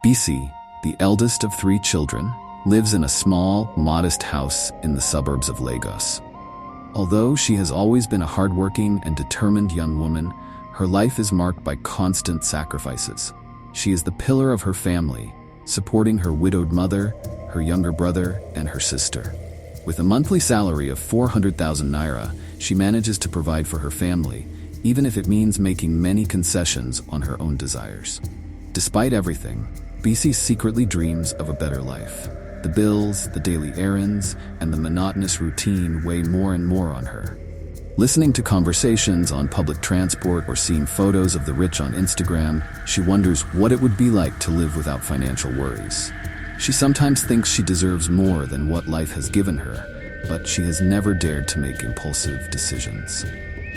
Bisi, the eldest of 3 children, lives in a small, modest house in the suburbs of Lagos. Although she has always been a hardworking and determined young woman, her life is marked by constant sacrifices. She is the pillar of her family, supporting her widowed mother, her younger brother, and her sister. With a monthly salary of 400,000 naira, she manages to provide for her family, even if it means making many concessions on her own desires. Despite everything, Bisi secretly dreams of a better life. The bills, the daily errands, and the monotonous routine weigh more and more on her. Listening to conversations on public transport or seeing photos of the rich on Instagram, she wonders what it would be like to live without financial worries. She sometimes thinks she deserves more than what life has given her, but she has never dared to make impulsive decisions.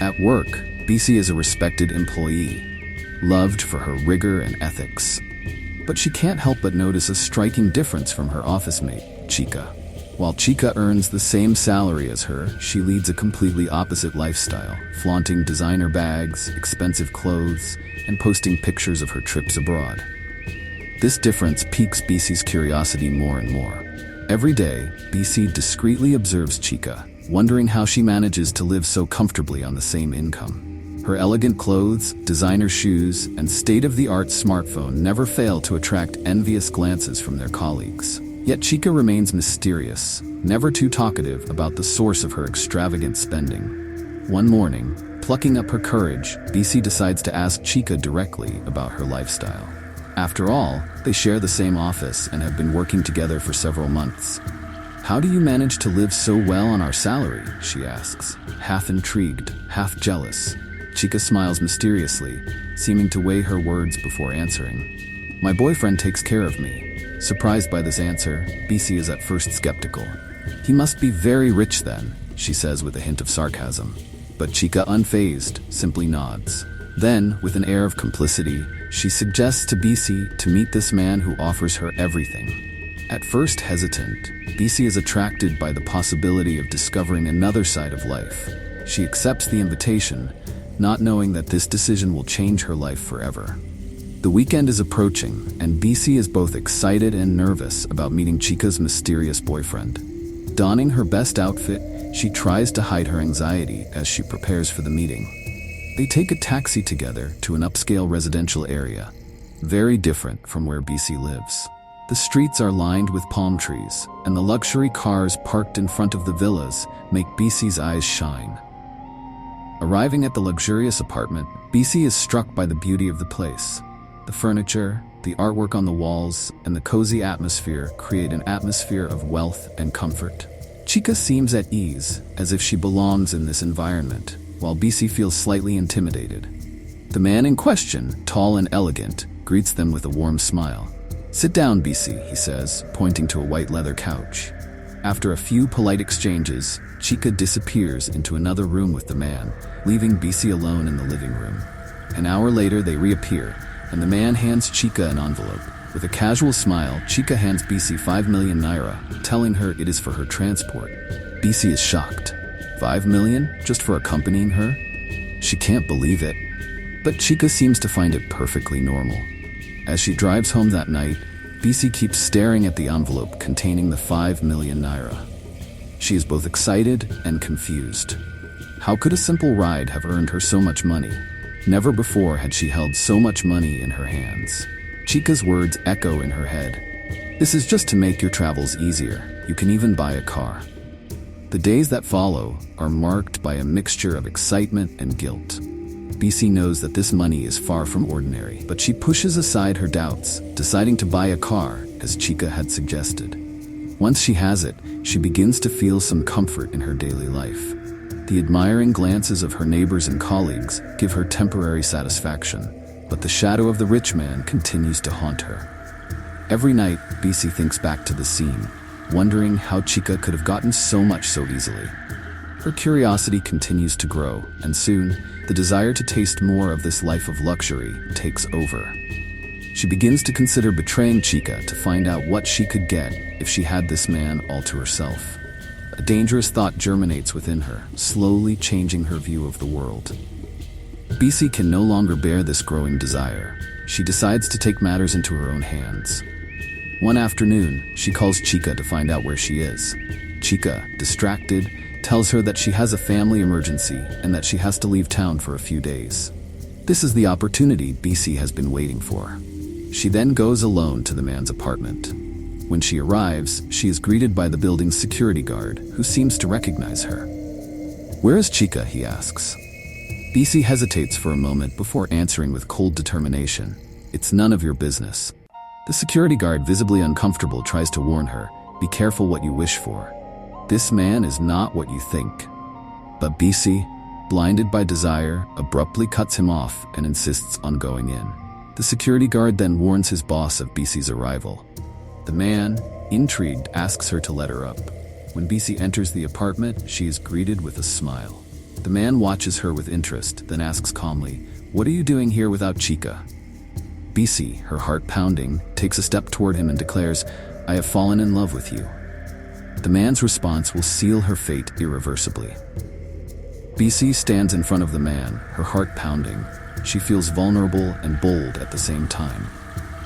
At work, Bisi is a respected employee, loved for her rigor and ethics. But she can't help but notice a striking difference from her office mate, Chika. While Chika earns the same salary as her, she leads a completely opposite lifestyle, flaunting designer bags, expensive clothes, and posting pictures of her trips abroad. This difference piques Bisi's curiosity more and more. Every day, Bisi discreetly observes Chika, wondering how she manages to live so comfortably on the same income. Her elegant clothes, designer shoes, and state-of-the-art smartphone never fail to attract envious glances from their colleagues. Yet Chika remains mysterious, never too talkative about the source of her extravagant spending. One morning, plucking up her courage, Bisi decides to ask Chika directly about her lifestyle. After all, they share the same office and have been working together for several months. "How do you manage to live so well on our salary?" she asks, half intrigued, half jealous. Chika smiles mysteriously, seeming to weigh her words before answering. "My boyfriend takes care of me." Surprised by this answer, Bisi is at first skeptical. "He must be very rich then," she says with a hint of sarcasm. But Chika, unfazed, simply nods. Then, with an air of complicity, she suggests to Bisi to meet this man who offers her everything. At first hesitant, Bisi is attracted by the possibility of discovering another side of life. She accepts the invitation, not knowing that this decision will change her life forever. The weekend is approaching, and Bisi is both excited and nervous about meeting Chika's mysterious boyfriend. Donning her best outfit, she tries to hide her anxiety as she prepares for the meeting. They take a taxi together to an upscale residential area, very different from where Bisi lives. The streets are lined with palm trees, and the luxury cars parked in front of the villas make Bisi's eyes shine. Arriving at the luxurious apartment, Bisi is struck by the beauty of the place. The furniture, the artwork on the walls, and the cozy atmosphere create an atmosphere of wealth and comfort. Chika seems at ease, as if she belongs in this environment, while Bisi feels slightly intimidated. The man in question, tall and elegant, greets them with a warm smile. "Sit down, Bisi," he says, pointing to a white leather couch. After a few polite exchanges, Chika disappears into another room with the man, leaving Bisi alone in the living room. An hour later, they reappear, and the man hands Chika an envelope. With a casual smile, Chika hands Bisi 5 million naira, telling her it is for her transport. Bisi is shocked. 5 million just for accompanying her? She can't believe it. But Chika seems to find it perfectly normal. As she drives home that night, Bisi keeps staring at the envelope containing the 5 million naira. She is both excited and confused. How could a simple ride have earned her so much money? Never before had she held so much money in her hands. Chika's words echo in her head. "This is just to make your travels easier. You can even buy a car." The days that follow are marked by a mixture of excitement and guilt. Bisi knows that this money is far from ordinary, but she pushes aside her doubts, deciding to buy a car, as Chika had suggested. Once she has it, she begins to feel some comfort in her daily life. The admiring glances of her neighbors and colleagues give her temporary satisfaction, but the shadow of the rich man continues to haunt her. Every night, Bisi thinks back to the scene, wondering how Chika could have gotten so much so easily. Her curiosity continues to grow, and soon, the desire to taste more of this life of luxury takes over. She begins to consider betraying Chika to find out what she could get if she had this man all to herself. A dangerous thought germinates within her, slowly changing her view of the world. Bisi can no longer bear this growing desire. she decides to take matters into her own hands. One afternoon, she calls Chica to find out where she is. Chica, distracted, tells her that she has a family emergency and that she has to leave town for a few days. This is the opportunity Bisi has been waiting for. She then goes alone to the man's apartment. When she arrives, she is greeted by the building's security guard, who seems to recognize her. "Where is Chica?" he asks. Bisi hesitates for a moment before answering with cold determination. "It's none of your business." The security guard, visibly uncomfortable, tries to warn her, "Be careful what you wish for. This man is not what you think." But Bisi, blinded by desire, abruptly cuts him off and insists on going in. The security guard then warns his boss of Bisi's arrival. The man, intrigued, asks her to let her up. When Bisi enters the apartment, she is greeted with a smile. The man watches her with interest, then asks calmly, "What are you doing here without Chica?" Bisi, her heart pounding, takes a step toward him and declares, "I have fallen in love with you." The man's response will seal her fate irreversibly. Bisi stands in front of the man, her heart pounding. She feels vulnerable and bold at the same time.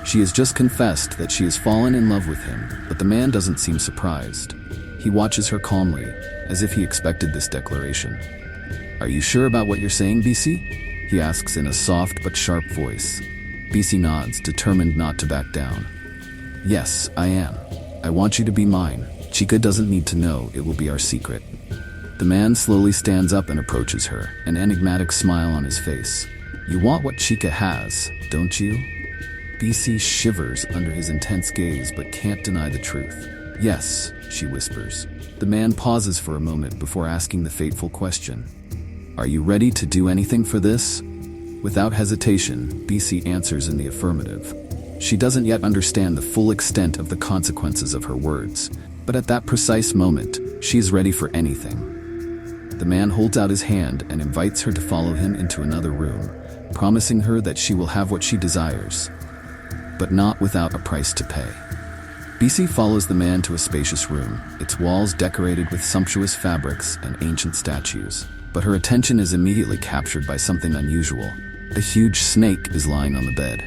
She has just confessed that she has fallen in love with him, but the man doesn't seem surprised. He watches her calmly, as if he expected this declaration. "Are you sure about what you're saying, Bisi?" he asks in a soft but sharp voice. Bisi nods, determined not to back down. "Yes, I am. I want you to be mine. Chica doesn't need to know. It will be our secret." The man slowly stands up and approaches her, an enigmatic smile on his face. "You want what Chica has, don't you?" Bisi shivers under his intense gaze but can't deny the truth. "Yes," she whispers. The man pauses for a moment before asking the fateful question. "Are you ready to do anything for this?" Without hesitation, Bisi answers in the affirmative. She doesn't yet understand the full extent of the consequences of her words, but at that precise moment, she is ready for anything. The man holds out his hand and invites her to follow him into another room, promising her that she will have what she desires, but not without a price to pay. Bisi follows the man to a spacious room, its walls decorated with sumptuous fabrics and ancient statues. But her attention is immediately captured by something unusual. A huge snake is lying on the bed.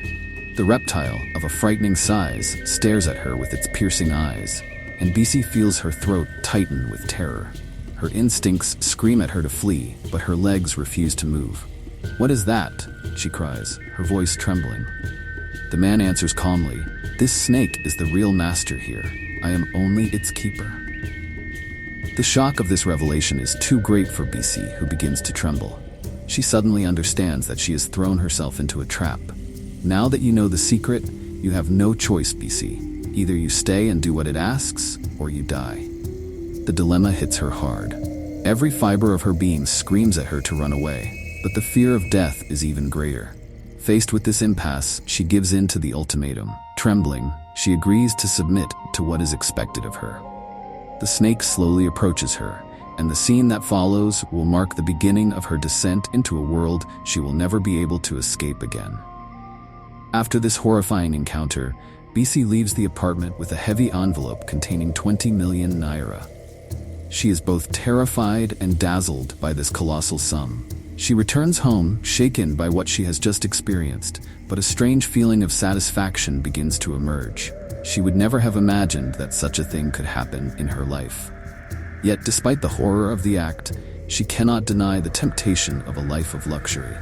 The reptile, of a frightening size, stares at her with its piercing eyes, and Bisi feels her throat tighten with terror. Her instincts scream at her to flee, but her legs refuse to move. "What is that?" she cries, her voice trembling. The man answers calmly, "This snake is the real master here. I am only its keeper." The shock of this revelation is too great for Bisi, who begins to tremble. She suddenly understands that she has thrown herself into a trap. Now that you know the secret, you have no choice, Bisi. Either you stay and do what it asks, or you die. The dilemma hits her hard. Every fiber of her being screams at her to run away, but the fear of death is even greater. Faced with this impasse, she gives in to the ultimatum. Trembling, she agrees to submit to what is expected of her. The snake slowly approaches her, and the scene that follows will mark the beginning of her descent into a world she will never be able to escape again. After this horrifying encounter, Bisi leaves the apartment with a heavy envelope containing 20 million naira. She is both terrified and dazzled by this colossal sum. She returns home, shaken by what she has just experienced, but a strange feeling of satisfaction begins to emerge. She would never have imagined that such a thing could happen in her life. Yet, despite the horror of the act, she cannot deny the temptation of a life of luxury.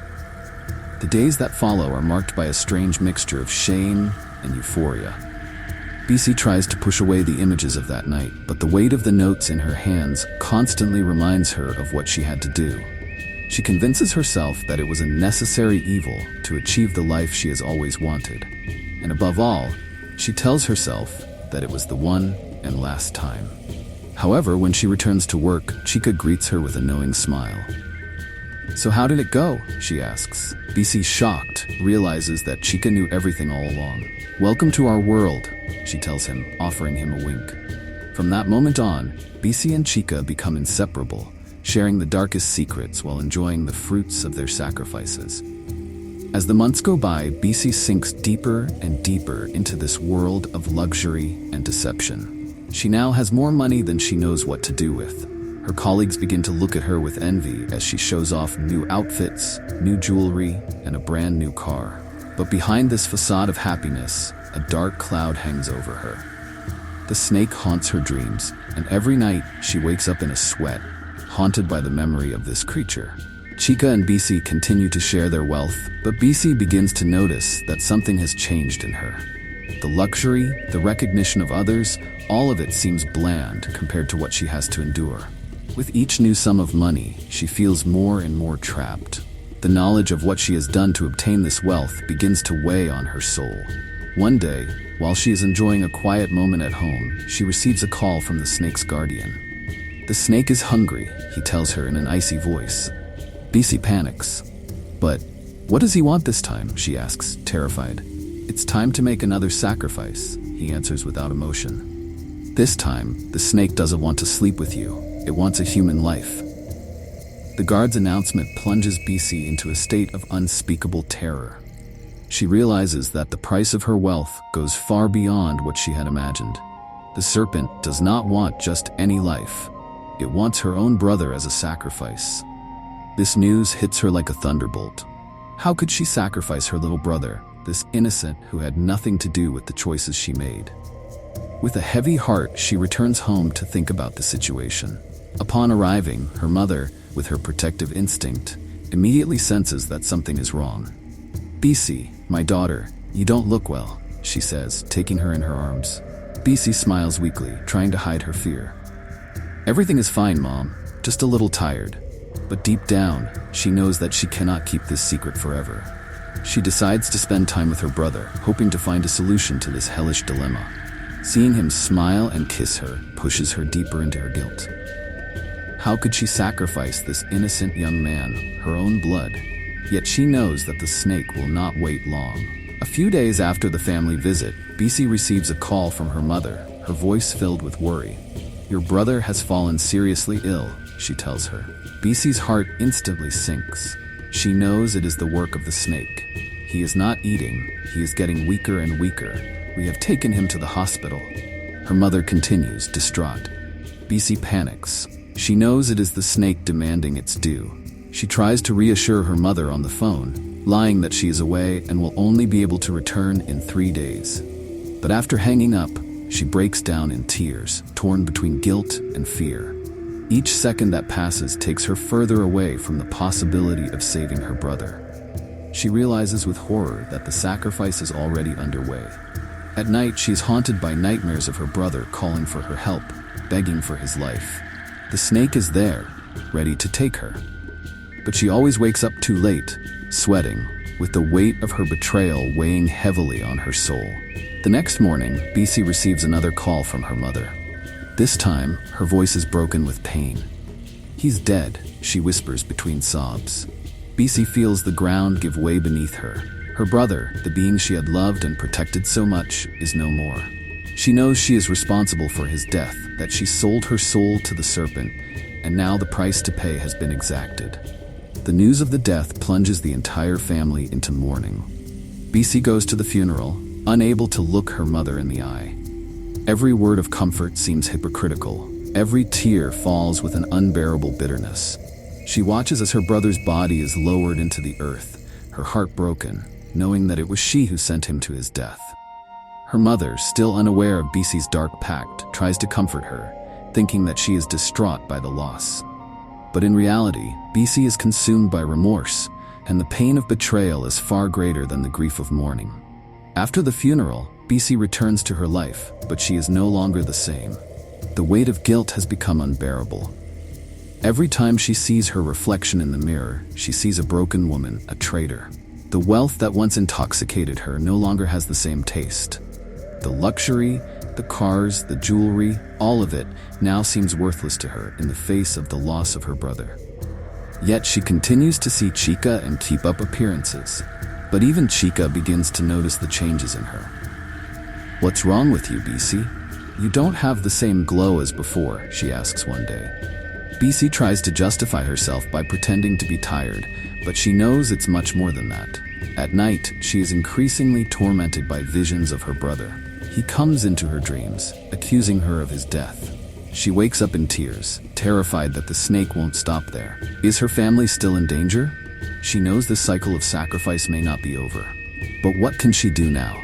The days that follow are marked by a strange mixture of shame and euphoria. Bisi tries to push away the images of that night, but the weight of the notes in her hands constantly reminds her of what she had to do. She convinces herself that it was a necessary evil to achieve the life she has always wanted. And above all, she tells herself that it was the one and last time. However, when she returns to work, Chica greets her with a knowing smile. "So how did it go?" she asks. Bisi, shocked, realizes that Chica knew everything all along. "Welcome to our world," she tells him, offering him a wink. From that moment on, Bisi and Chica become inseparable, sharing the darkest secrets while enjoying the fruits of their sacrifices. As the months go by, Bisi sinks deeper and deeper into this world of luxury and deception. She now has more money than she knows what to do with. Her colleagues begin to look at her with envy as she shows off new outfits, new jewelry, and a brand new car. But behind this facade of happiness, a dark cloud hangs over her. The snake haunts her dreams, and every night she wakes up in a sweat, haunted by the memory of this creature. Chica and Bisi continue to share their wealth, but Bisi begins to notice that something has changed in her. The luxury, the recognition of others, all of it seems bland compared to what she has to endure. With each new sum of money, she feels more and more trapped. The knowledge of what she has done to obtain this wealth begins to weigh on her soul. One day, while she is enjoying a quiet moment at home, she receives a call from the snake's guardian. The snake is hungry, he tells her in an icy voice. Bisi panics. But what does he want this time? She asks, terrified. It's time to make another sacrifice, he answers without emotion. This time, the snake doesn't want to sleep with you. It wants a human life. The guard's announcement plunges Bisi into a state of unspeakable terror. She realizes that the price of her wealth goes far beyond what she had imagined. The serpent does not want just any life. It wants her own brother as a sacrifice. This news hits her like a thunderbolt. How could she sacrifice her little brother, this innocent who had nothing to do with the choices she made? With a heavy heart, she returns home to think about the situation. Upon arriving, her mother, with her protective instinct, immediately senses that something is wrong. Bisi, my daughter, you don't look well, she says, taking her in her arms. Bisi smiles weakly, trying to hide her fear. Everything is fine, Mom, just a little tired. But deep down, she knows that she cannot keep this secret forever. She decides to spend time with her brother, hoping to find a solution to this hellish dilemma. Seeing him smile and kiss her pushes her deeper into her guilt. How could she sacrifice this innocent young man, her own blood? Yet she knows that the snake will not wait long. A few days after the family visit, Bisi receives a call from her mother, her voice filled with worry. Your brother has fallen seriously ill, she tells her. Bisi's heart instantly sinks. She knows it is the work of the snake. He is not eating, he is getting weaker and weaker. We have taken him to the hospital. Her mother continues, distraught. Bisi panics. She knows it is the snake demanding its due. She tries to reassure her mother on the phone, lying that she is away and will only be able to return in 3 days. But after hanging up, she breaks down in tears, torn between guilt and fear. Each second that passes takes her further away from the possibility of saving her brother. She realizes with horror that the sacrifice is already underway. At night, she is haunted by nightmares of her brother calling for her help, begging for his life. The snake is there, ready to take her. But she always wakes up too late, sweating, with the weight of her betrayal weighing heavily on her soul. The next morning, Bisi receives another call from her mother. This time, her voice is broken with pain. He's dead, she whispers between sobs. Bisi feels the ground give way beneath her. Her brother, the being she had loved and protected so much, is no more. She knows she is responsible for his death, that she sold her soul to the serpent, and now the price to pay has been exacted. The news of the death plunges the entire family into mourning. Bisi goes to the funeral, unable to look her mother in the eye. Every word of comfort seems hypocritical. Every tear falls with an unbearable bitterness. She watches as her brother's body is lowered into the earth, her heart broken, knowing that it was she who sent him to his death. Her mother, still unaware of Bisi's dark pact, tries to comfort her, thinking that she is distraught by the loss. But in reality, Bisi is consumed by remorse, and the pain of betrayal is far greater than the grief of mourning. After the funeral, Bisi returns to her life, but she is no longer the same. The weight of guilt has become unbearable. Every time she sees her reflection in the mirror, she sees a broken woman, a traitor. The wealth that once intoxicated her no longer has the same taste. The luxury, the cars, the jewelry, all of it now seems worthless to her in the face of the loss of her brother. Yet she continues to see Chica and keep up appearances. But even Chica begins to notice the changes in her. What's wrong with you, Bisi? You don't have the same glow as before, she asks one day. Bisi tries to justify herself by pretending to be tired, but she knows it's much more than that. At night, she is increasingly tormented by visions of her brother. He comes into her dreams, accusing her of his death. She wakes up in tears, terrified that the snake won't stop there. Is her family still in danger? She knows this cycle of sacrifice may not be over. But what can she do now?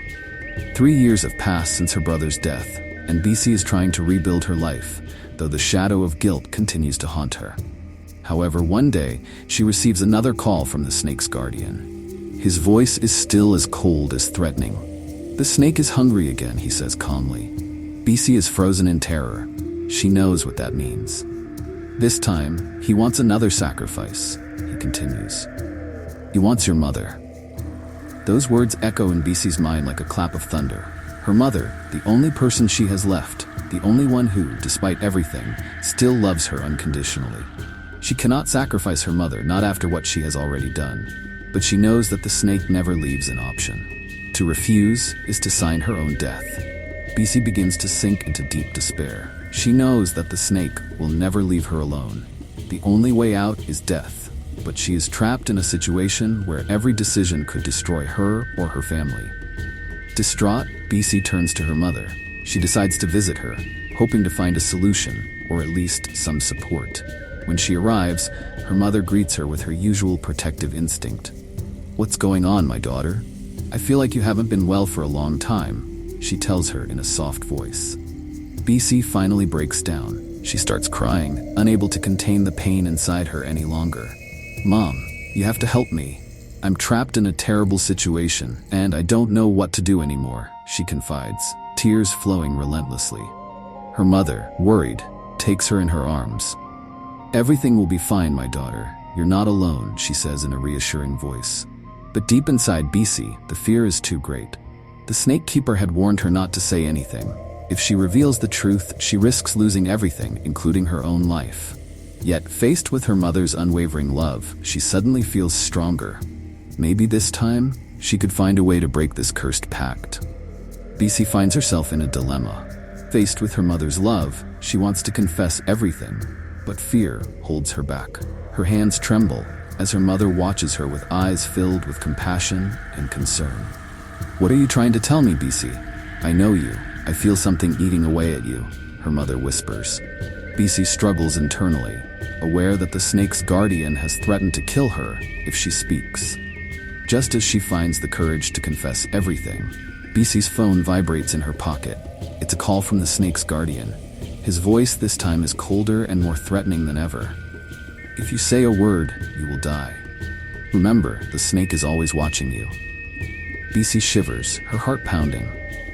3 years have passed since her brother's death, and Bisi is trying to rebuild her life, though the shadow of guilt continues to haunt her. However, one day, she receives another call from the snake's guardian. His voice is still as cold as threatening. "The snake is hungry again," he says calmly. Bisi is frozen in terror. She knows what that means. "This time, he wants another sacrifice," he continues. "He wants your mother." Those words echo in Bisi's mind like a clap of thunder. Her mother, the only person she has left, the only one who, despite everything, still loves her unconditionally. She cannot sacrifice her mother, not after what she has already done. But she knows that the snake never leaves an option. To refuse is to sign her own death. Bisi begins to sink into deep despair. She knows that the snake will never leave her alone. The only way out is death, but she is trapped in a situation where every decision could destroy her or her family. Distraught, Bisi turns to her mother. She decides to visit her, hoping to find a solution, or at least some support. When she arrives, her mother greets her with her usual protective instinct. "What's going on, my daughter? I feel like you haven't been well for a long time," she tells her in a soft voice. Bisi finally breaks down. She starts crying, unable to contain the pain inside her any longer. "Mom, you have to help me. I'm trapped in a terrible situation, and I don't know what to do anymore," she confides, tears flowing relentlessly. Her mother, worried, takes her in her arms. "Everything will be fine, my daughter. You're not alone," she says in a reassuring voice. But deep inside Bisi, the fear is too great. The snake keeper had warned her not to say anything. If she reveals the truth, she risks losing everything, including her own life. Yet, faced with her mother's unwavering love, she suddenly feels stronger. Maybe this time, she could find a way to break this cursed pact. Bisi finds herself in a dilemma. Faced with her mother's love, she wants to confess everything, but fear holds her back. Her hands tremble as her mother watches her with eyes filled with compassion and concern. "What are you trying to tell me, Bisi? I know you. I feel something eating away at you," her mother whispers. Bisi struggles internally, aware that the snake's guardian has threatened to kill her if she speaks. Just as she finds the courage to confess everything, Bisi's phone vibrates in her pocket. It's a call from the snake's guardian. His voice this time is colder and more threatening than ever. "If you say a word, you will die. Remember, the snake is always watching you." Bisi shivers, her heart pounding.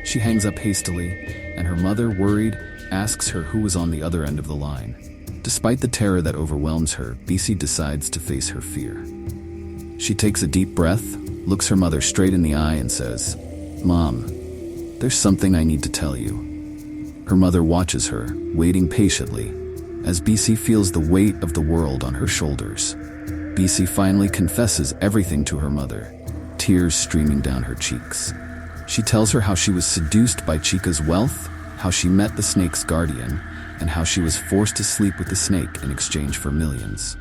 She hangs up hastily, and her mother, worried, asks her who was on the other end of the line. Despite the terror that overwhelms her, Bisi decides to face her fear. She takes a deep breath, looks her mother straight in the eye and says, "Mom, there's something I need to tell you." Her mother watches her, waiting patiently, as Bisi feels the weight of the world on her shoulders. Bisi finally confesses everything to her mother, tears streaming down her cheeks. She tells her how she was seduced by Chica's wealth, how she met the snake's guardian, and how she was forced to sleep with the snake in exchange for millions.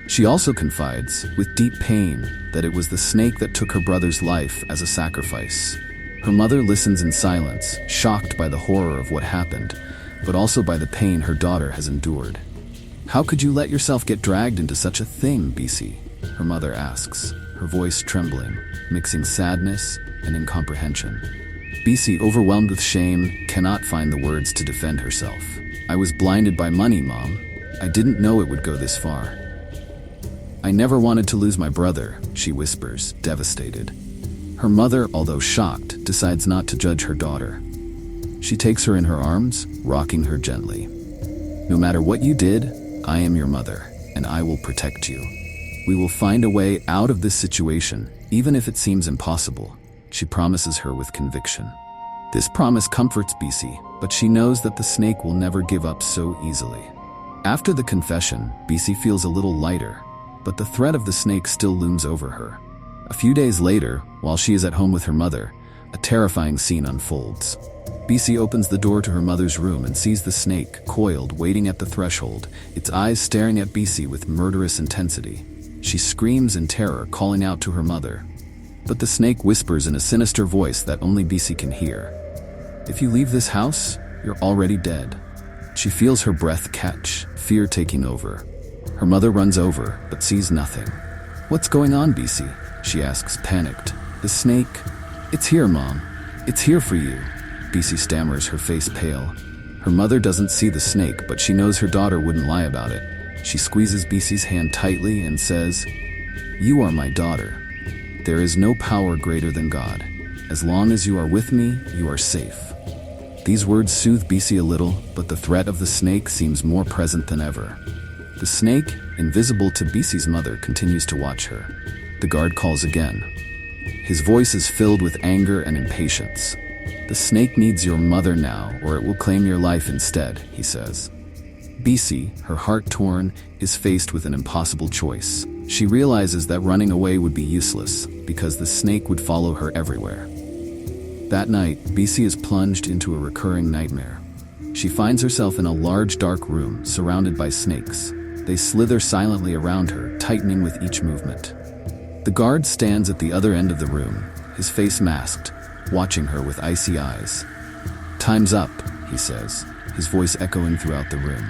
She also confides, with deep pain, that it was the snake that took her brother's life as a sacrifice. Her mother listens in silence, shocked by the horror of what happened, but also by the pain her daughter has endured. "How could you let yourself get dragged into such a thing, Bisi?" her mother asks, her voice trembling, mixing sadness and incomprehension. Bisi, overwhelmed with shame, cannot find the words to defend herself. "I was blinded by money, Mom. I didn't know it would go this far. I never wanted to lose my brother," she whispers, devastated. Her mother, although shocked, decides not to judge her daughter. She takes her in her arms, rocking her gently. "No matter what you did, I am your mother, and I will protect you. We will find a way out of this situation, even if it seems impossible," she promises her with conviction. This promise comforts Bisi, but she knows that the snake will never give up so easily. After the confession, Bisi feels a little lighter, but the threat of the snake still looms over her. A few days later, while she is at home with her mother, a terrifying scene unfolds. Bisi opens the door to her mother's room and sees the snake, coiled, waiting at the threshold, its eyes staring at Bisi with murderous intensity. She screams in terror, calling out to her mother. But the snake whispers in a sinister voice that only Bisi can hear. "If you leave this house, you're already dead." She feels her breath catch, fear taking over. Her mother runs over, but sees nothing. "What's going on, Bisi?" she asks, panicked. The snake, "It's here, Mom. It's here for you," Bisi stammers, her face pale. Her mother doesn't see the snake, but she knows her daughter wouldn't lie about it. She squeezes Bisi's hand tightly and says, "You are my daughter. There is no power greater than God. As long as you are with me, you are safe." These words soothe Bisi a little, but the threat of the snake seems more present than ever. The snake, invisible to Bisi's mother, continues to watch her. The guard calls again. His voice is filled with anger and impatience. "The snake needs your mother now, or it will claim your life instead," he says. Bisi, her heart torn, is faced with an impossible choice. She realizes that running away would be useless, because the snake would follow her everywhere. That night, Bisi is plunged into a recurring nightmare. She finds herself in a large dark room, surrounded by snakes. They slither silently around her, tightening with each movement. The guard stands at the other end of the room, his face masked, watching her with icy eyes. "Time's up," he says, his voice echoing throughout the room.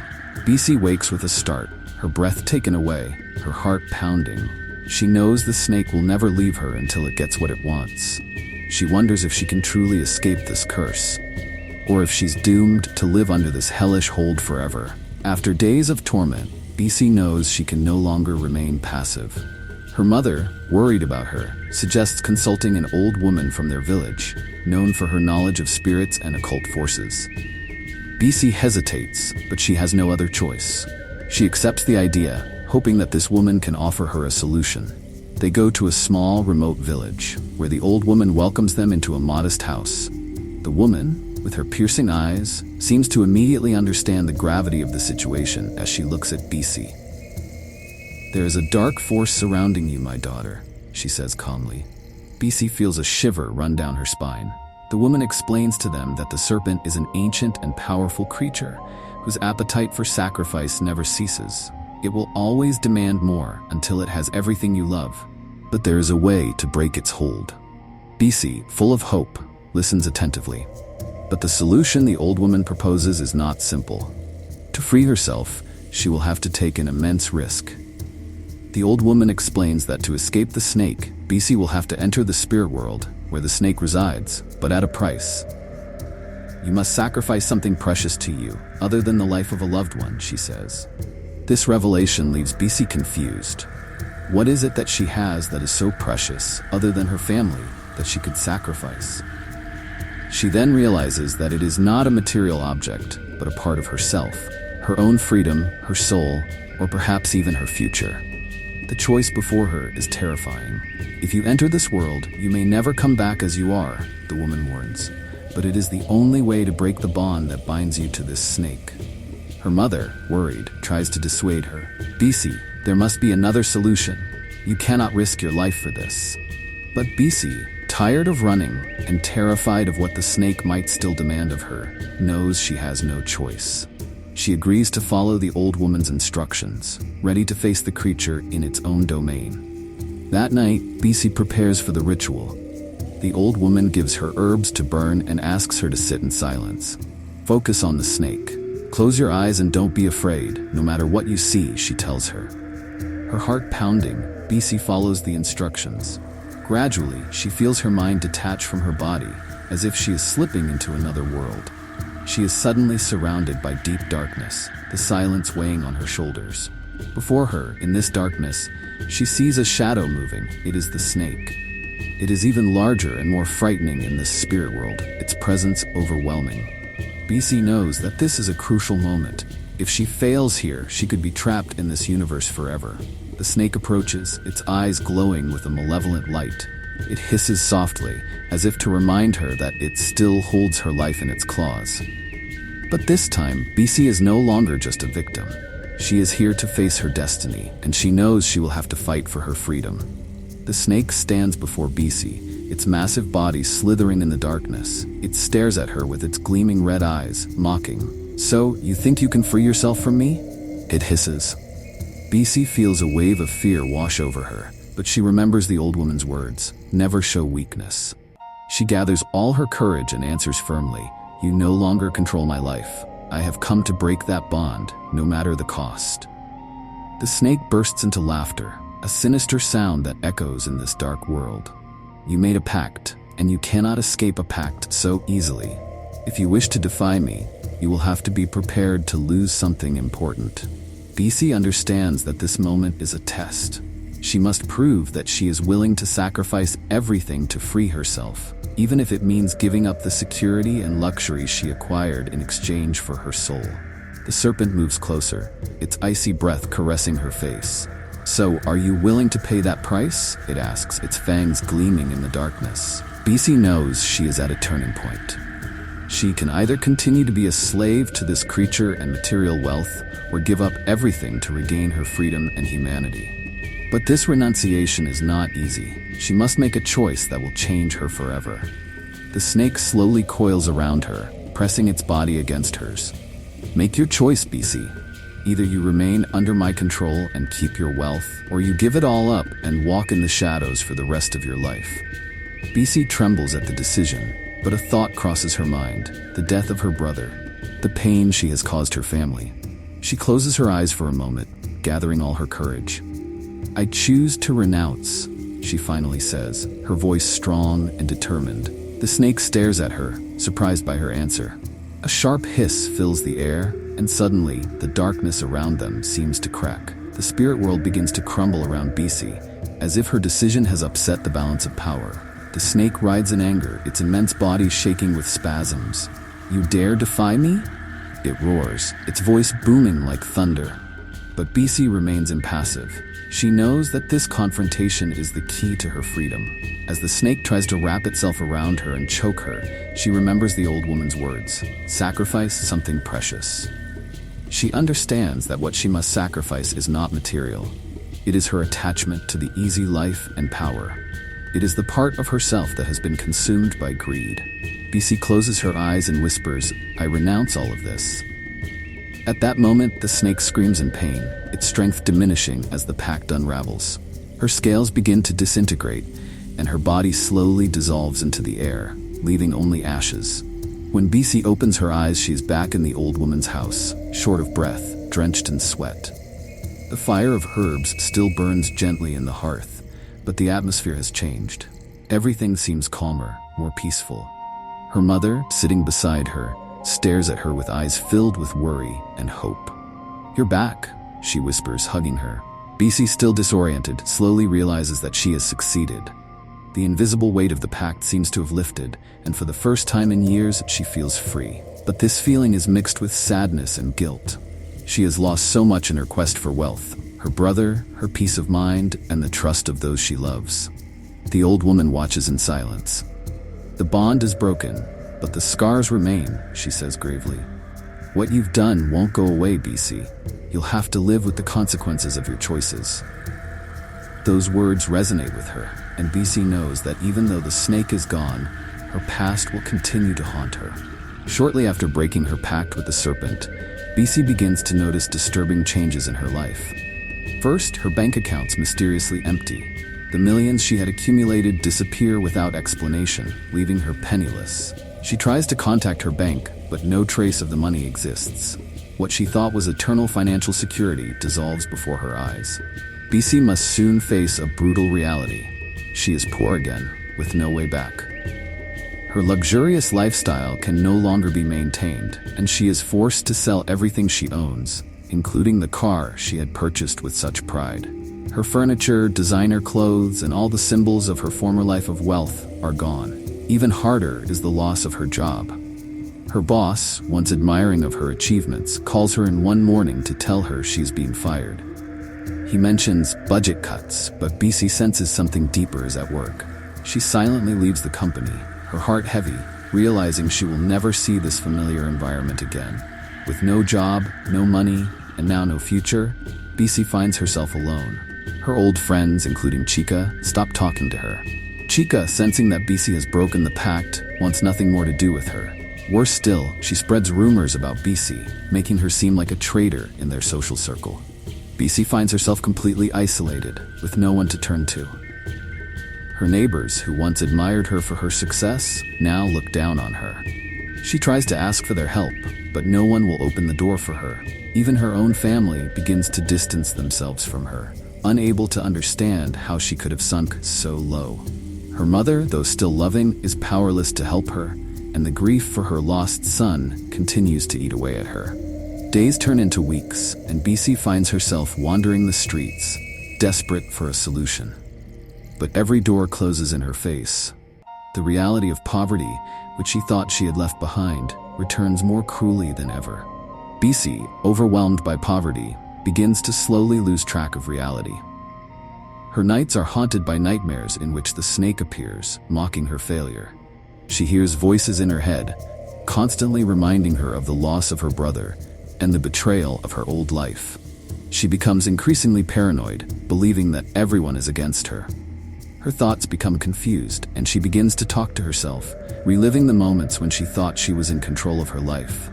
Bisi wakes with a start, her breath taken away, her heart pounding. She knows the snake will never leave her until it gets what it wants. She wonders if she can truly escape this curse, or if she's doomed to live under this hellish hold forever. After days of torment, Bisi knows she can no longer remain passive. Her mother, worried about her, suggests consulting an old woman from their village, known for her knowledge of spirits and occult forces. Bisi hesitates, but she has no other choice. She accepts the idea, hoping that this woman can offer her a solution. They go to a small, remote village, where the old woman welcomes them into a modest house. The woman, with her piercing eyes, seems to immediately understand the gravity of the situation as she looks at Bisi. "There is a dark force surrounding you, my daughter," she says calmly. Bisi feels a shiver run down her spine. The woman explains to them that the serpent is an ancient and powerful creature, whose appetite for sacrifice never ceases. It will always demand more until it has everything you love. But there is a way to break its hold. Bisi, full of hope, listens attentively. But the solution the old woman proposes is not simple. To free herself, she will have to take an immense risk. The old woman explains that to escape the snake, Bisi will have to enter the spirit world, where the snake resides, but at a price. "You must sacrifice something precious to you, other than the life of a loved one," she says. This revelation leaves Bisi confused. What is it that she has that is so precious, other than her family, that she could sacrifice? She then realizes that it is not a material object, but a part of herself, her own freedom, her soul, or perhaps even her future. The choice before her is terrifying. "If you enter this world, you may never come back as you are," the woman warns. "But it is the only way to break the bond that binds you to this snake." Her mother, worried, tries to dissuade her. "Bisi, there must be another solution. You cannot risk your life for this." But Bisi, tired of running and terrified of what the snake might still demand of her, knows she has no choice. She agrees to follow the old woman's instructions, ready to face the creature in its own domain. That night, Bisi prepares for the ritual. The old woman gives her herbs to burn and asks her to sit in silence. "Focus on the snake. Close your eyes and don't be afraid, no matter what you see," she tells her. Her heart pounding, Bisi follows the instructions. Gradually, she feels her mind detach from her body, as if she is slipping into another world. She is suddenly surrounded by deep darkness, the silence weighing on her shoulders. Before her, in this darkness, she sees a shadow moving. It is the snake. It is even larger and more frightening in this spirit world, its presence overwhelming. Bisi knows that this is a crucial moment. If she fails here, she could be trapped in this universe forever. The snake approaches, its eyes glowing with a malevolent light. It hisses softly, as if to remind her that it still holds her life in its claws. But this time, Bisi is no longer just a victim. She is here to face her destiny, and she knows she will have to fight for her freedom. The snake stands before Bisi, its massive body slithering in the darkness. It stares at her with its gleaming red eyes, mocking. "So, you think you can free yourself from me?" it hisses. Bisi feels a wave of fear wash over her, but she remembers the old woman's words, "Never show weakness." She gathers all her courage and answers firmly, "You no longer control my life. I have come to break that bond, no matter the cost." The snake bursts into laughter, a sinister sound that echoes in this dark world. You made a pact, and you cannot escape a pact so easily. If you wish to defy me, you will have to be prepared to lose something important. Bisi understands that this moment is a test. She must prove that she is willing to sacrifice everything to free herself, even if it means giving up the security and luxury she acquired in exchange for her soul. The serpent moves closer, its icy breath caressing her face. "So, are you willing to pay that price?" it asks, its fangs gleaming in the darkness. Bisi knows she is at a turning point. She can either continue to be a slave to this creature and material wealth, or give up everything to regain her freedom and humanity. But this renunciation is not easy. She must make a choice that will change her forever. The snake slowly coils around her, pressing its body against hers. "Make your choice, Bisi. Either you remain under my control and keep your wealth, or you give it all up and walk in the shadows for the rest of your life." Bisi trembles at the decision, but a thought crosses her mind: the death of her brother, the pain she has caused her family. She closes her eyes for a moment, gathering all her courage. "I choose to renounce," she finally says, her voice strong and determined. The snake stares at her, surprised by her answer. A sharp hiss fills the air, and suddenly, the darkness around them seems to crack. The spirit world begins to crumble around Bisi, as if her decision has upset the balance of power. The snake writhes in anger, its immense body shaking with spasms. "You dare defy me?" it roars, its voice booming like thunder. But Bisi remains impassive. She knows that this confrontation is the key to her freedom. As the snake tries to wrap itself around her and choke her, she remembers the old woman's words: "Sacrifice something precious." She understands that what she must sacrifice is not material. It is her attachment to the easy life and power. It is the part of herself that has been consumed by greed. Bisi closes her eyes and whispers, "I renounce all of this." At that moment, the snake screams in pain, its strength diminishing as the pact unravels. Her scales begin to disintegrate, and her body slowly dissolves into the air, leaving only ashes. When Bisi opens her eyes, she is back in the old woman's house, short of breath, drenched in sweat. The fire of herbs still burns gently in the hearth, but the atmosphere has changed. Everything seems calmer, more peaceful. Her mother, sitting beside her, stares at her with eyes filled with worry and hope. "You're back," she whispers, hugging her. Bisi, still disoriented, slowly realizes that she has succeeded. The invisible weight of the pact seems to have lifted, and for the first time in years, she feels free. But this feeling is mixed with sadness and guilt. She has lost so much in her quest for wealth: her brother, her peace of mind, and the trust of those she loves. The old woman watches in silence. "The bond is broken, but the scars remain," she says gravely. "What you've done won't go away, Bisi. You'll have to live with the consequences of your choices." Those words resonate with her, and Bisi knows that even though the snake is gone, her past will continue to haunt her. Shortly after breaking her pact with the serpent, Bisi begins to notice disturbing changes in her life. First, her bank accounts mysteriously empty. The millions she had accumulated disappear without explanation, leaving her penniless. She tries to contact her bank, but no trace of the money exists. What she thought was eternal financial security dissolves before her eyes. Bisi must soon face a brutal reality. She is poor again, with no way back. Her luxurious lifestyle can no longer be maintained, and she is forced to sell everything she owns, including the car she had purchased with such pride. Her furniture, designer clothes, and all the symbols of her former life of wealth are gone. Even harder is the loss of her job. Her boss, once admiring of her achievements, calls her in one morning to tell her she's being fired. He mentions budget cuts, but Bisi senses something deeper is at work. She silently leaves the company, her heart heavy, realizing she will never see this familiar environment again. With no job, no money, and now no future, Bisi finds herself alone. Her old friends, including Chica, stop talking to her. Chica, sensing that Bisi has broken the pact, wants nothing more to do with her. Worse still, she spreads rumors about Bisi, making her seem like a traitor in their social circle. Bisi finds herself completely isolated, with no one to turn to. Her neighbors, who once admired her for her success, now look down on her. She tries to ask for their help, but no one will open the door for her. Even her own family begins to distance themselves from her, unable to understand how she could have sunk so low. Her mother, though still loving, is powerless to help her, and the grief for her lost son continues to eat away at her. Days turn into weeks, and Bisi finds herself wandering the streets, desperate for a solution. But every door closes in her face. The reality of poverty, which she thought she had left behind, returns more cruelly than ever. Bisi, overwhelmed by poverty, begins to slowly lose track of reality. Her nights are haunted by nightmares in which the snake appears, mocking her failure. She hears voices in her head, constantly reminding her of the loss of her brother and the betrayal of her old life. She becomes increasingly paranoid, believing that everyone is against her. Her thoughts become confused, and she begins to talk to herself, reliving the moments when she thought she was in control of her life.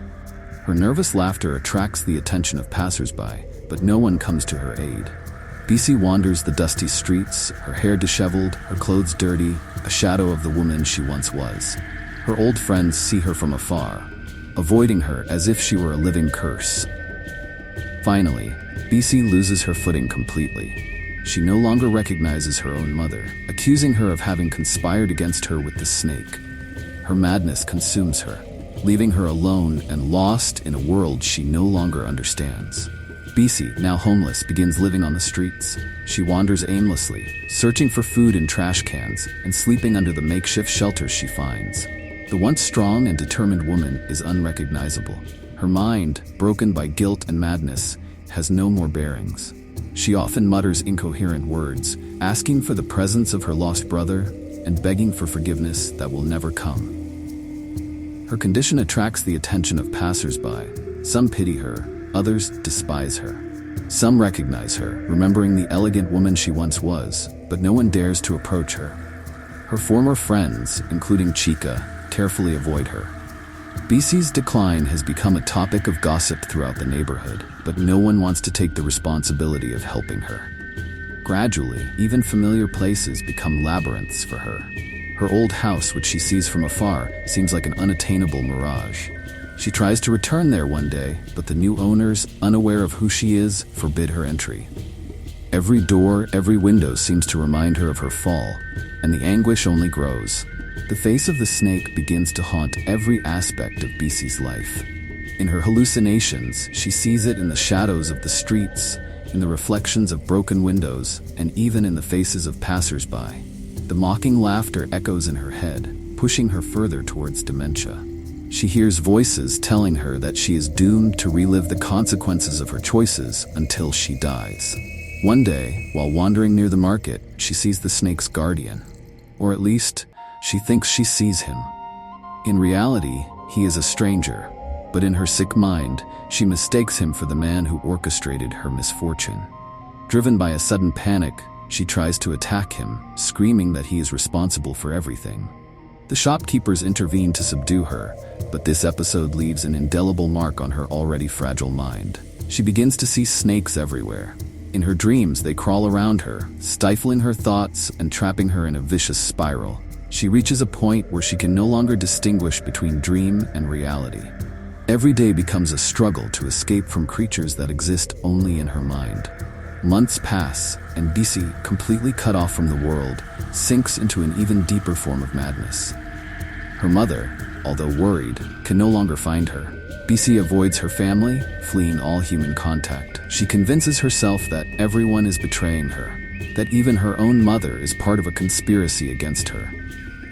Her nervous laughter attracts the attention of passers-by, but no one comes to her aid. Bisi wanders the dusty streets, her hair disheveled, her clothes dirty, a shadow of the woman she once was. Her old friends see her from afar, avoiding her as if she were a living curse. Finally, Bisi loses her footing completely. She no longer recognizes her own mother, accusing her of having conspired against her with the snake. Her madness consumes her, leaving her alone and lost in a world she no longer understands. Bisi, now homeless, begins living on the streets. She wanders aimlessly, searching for food in trash cans and sleeping under the makeshift shelters she finds. The once strong and determined woman is unrecognizable. Her mind, broken by guilt and madness, has no more bearings. She often mutters incoherent words, asking for the presence of her lost brother and begging for forgiveness that will never come. Her condition attracts the attention of passers-by. Some pity her, others despise her. Some recognize her, remembering the elegant woman she once was, but no one dares to approach her. Her former friends, including Chica, carefully avoid her. Bisi's decline has become a topic of gossip throughout the neighborhood, but no one wants to take the responsibility of helping her. Gradually, even familiar places become labyrinths for her. Her old house, which she sees from afar, seems like an unattainable mirage. She tries to return there one day, but the new owners, unaware of who she is, forbid her entry. Every door, every window seems to remind her of her fall, and the anguish only grows. The face of the snake begins to haunt every aspect of Bisi's life. In her hallucinations, she sees it in the shadows of the streets, in the reflections of broken windows, and even in the faces of passers-by. The mocking laughter echoes in her head, pushing her further towards dementia. She hears voices telling her that she is doomed to relive the consequences of her choices until she dies. One day, while wandering near the market, she sees the snake's guardian. Or at least, she thinks she sees him. In reality, he is a stranger, but in her sick mind, she mistakes him for the man who orchestrated her misfortune. Driven by a sudden panic, she tries to attack him, screaming that he is responsible for everything. The shopkeepers intervene to subdue her, but this episode leaves an indelible mark on her already fragile mind. She begins to see snakes everywhere. In her dreams, they crawl around her, stifling her thoughts and trapping her in a vicious spiral. She reaches a point where she can no longer distinguish between dream and reality. Every day becomes a struggle to escape from creatures that exist only in her mind. Months pass, and Bisi, completely cut off from the world, sinks into an even deeper form of madness. Her mother, although worried, can no longer find her. Bisi avoids her family, fleeing all human contact. She convinces herself that everyone is betraying her, that even her own mother is part of a conspiracy against her.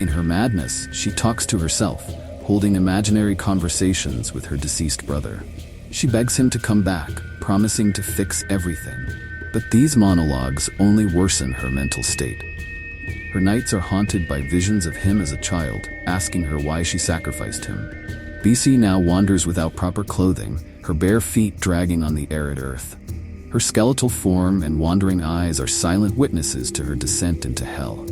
In her madness, she talks to herself, holding imaginary conversations with her deceased brother. She begs him to come back, promising to fix everything. But these monologues only worsen her mental state. Her nights are haunted by visions of him as a child, asking her why she sacrificed him. Bisi now wanders without proper clothing, her bare feet dragging on the arid earth. Her skeletal form and wandering eyes are silent witnesses to her descent into hell.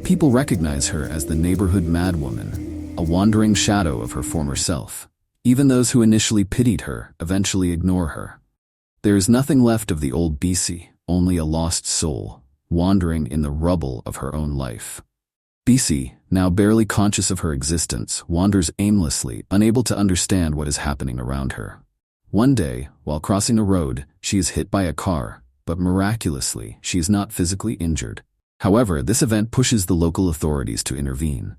People recognize her as the neighborhood madwoman, a wandering shadow of her former self. Even those who initially pitied her eventually ignore her. There is nothing left of the old Bisi, only a lost soul, wandering in the rubble of her own life. Bisi, now barely conscious of her existence, wanders aimlessly, unable to understand what is happening around her. One day, while crossing a road, she is hit by a car, but miraculously, she is not physically injured. However, this event pushes the local authorities to intervene.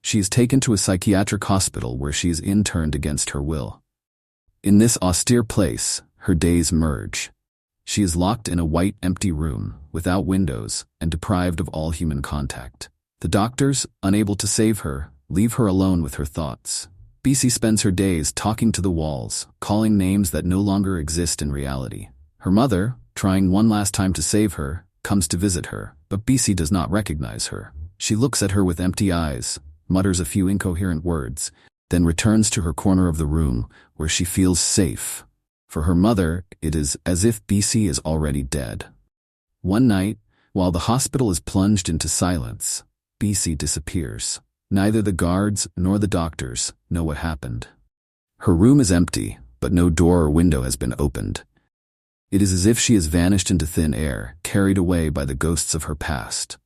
She is taken to a psychiatric hospital where she is interned against her will. In this austere place, her days merge. She is locked in a white, empty room, without windows, and deprived of all human contact. The doctors, unable to save her, leave her alone with her thoughts. Bisi spends her days talking to the walls, calling names that no longer exist in reality. Her mother, trying one last time to save her, comes to visit her, but Bisi does not recognize her. She looks at her with empty eyes, mutters a few incoherent words, then returns to her corner of the room, where she feels safe. For her mother, it is as if Bisi is already dead. One night, while the hospital is plunged into silence, Bisi disappears. Neither the guards nor the doctors know what happened. Her room is empty, but no door or window has been opened. It is as if she has vanished into thin air, carried away by the ghosts of her past.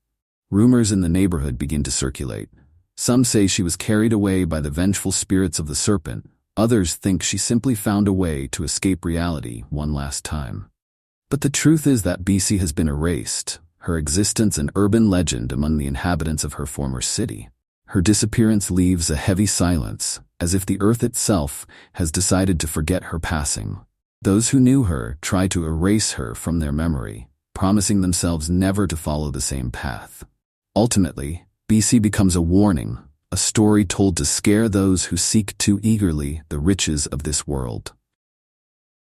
Rumors in the neighborhood begin to circulate. Some say she was carried away by the vengeful spirits of the serpent. Others think she simply found a way to escape reality one last time. But the truth is that Bisi has been erased, her existence an urban legend among the inhabitants of her former city. Her disappearance leaves a heavy silence, as if the earth itself has decided to forget her passing. Those who knew her try to erase her from their memory, promising themselves never to follow the same path. Ultimately, Bisi becomes a warning, a story told to scare those who seek too eagerly the riches of this world.